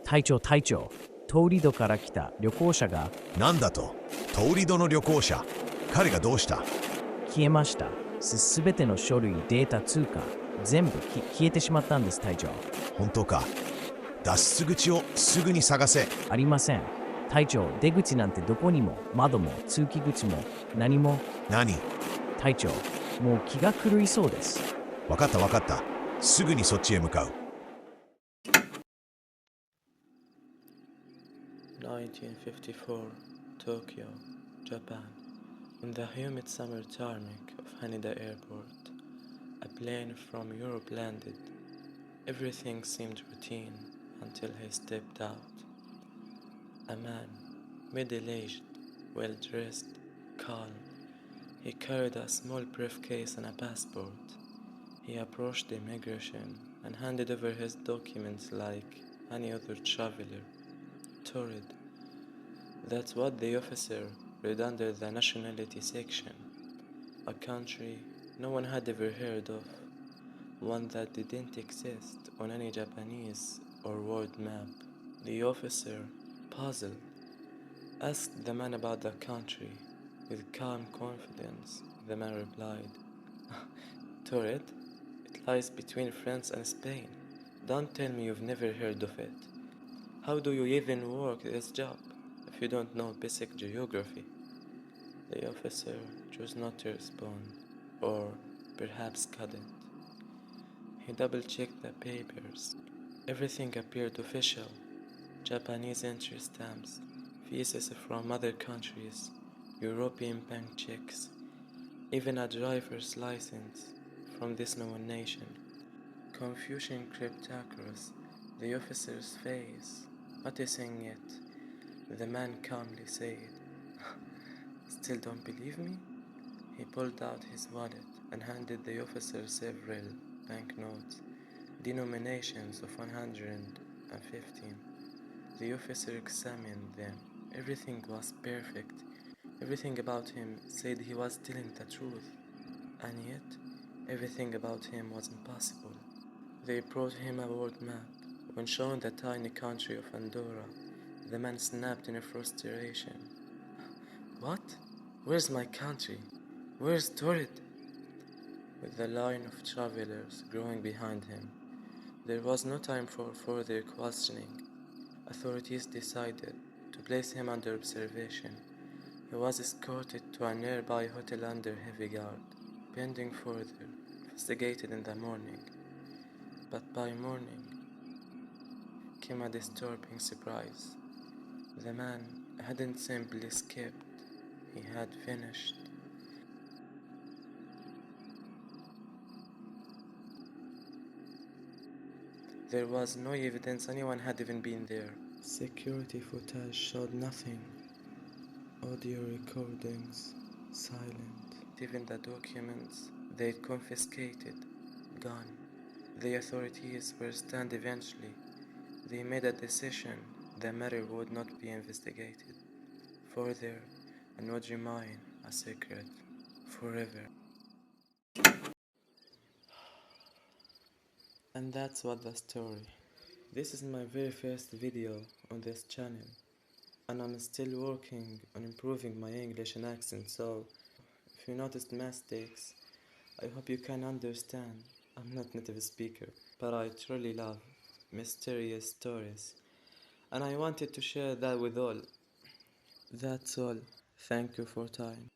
隊長、トーリドから来た旅行者がなんだと、トーリドの旅行者。彼がどうした？消えました。すべての書類、データ、通貨、全部消えてしまったんです、隊長。本当か。脱出口をすぐに探せ。ありません。隊長、出口なんてどこにも、窓も通気口も何も。何？隊長、もう気が狂いそうです。わかったわかった。すぐにそっちへ向かう。1954, Tokyo, Japan. In the humid summer tarmac of Haneda Airport, a plane from Europe landed. Everything seemed routine until he stepped out. A man, middle-aged, well-dressed, calm. He carried a small briefcase and a passport. He approached the immigration and handed over his documents like any other traveler. Touarid. That's what the officer read under the nationality section. A country no one had ever heard of, one that didn't exist on any Japanese or world map. The officer, puzzled, asked the man about the country. With calm confidence, the man replied, Touarid, it lies between France and Spain. Don't tell me you've never heard of it. How do you even work this job if you don't know basic geography? The officer chose not to respond, or perhaps couldn't. He double-checked the papers. Everything appeared official. Japanese entry stamps, visas from other countries, European bank checks, even a driver's license from this known nation. Confusion crept across the officer's face. Noticing it, the man calmly said, Still don't believe me? He pulled out his wallet and handed the officer several banknotes, denominations of 115. The officer examined them. Everything was perfect. Everything about him said he was telling the truth. And yet, everything about him was impossible. They brought him a world map. When shown the tiny country of Andorra, the man snapped in frustration. What? Where's my country? Where's Touarid? With the line of travelers growing behind him, there was no time for further questioning. Authorities decided to place him under observation. He was escorted to a nearby hotel under heavy guard, pending further investigated in the morning. But by morning came a disturbing surprise. The man hadn't simply escaped, he had vanished. There was no evidence anyone had even been there. Security footage showed nothing. Audio recordings, silent. Even the documents they'd confiscated, gone. The authorities were stunned eventually. They made a decision the matter would not be investigated further and would remain a secret forever. And that's what the story. This is my very first video on this channel, and I'm still working on improving my English and accent, so if you noticed mistakes, I hope you can understand. I'm not native speaker, but I truly love mysterious stories, and I wanted to share that with all. That's all. Thank you for time.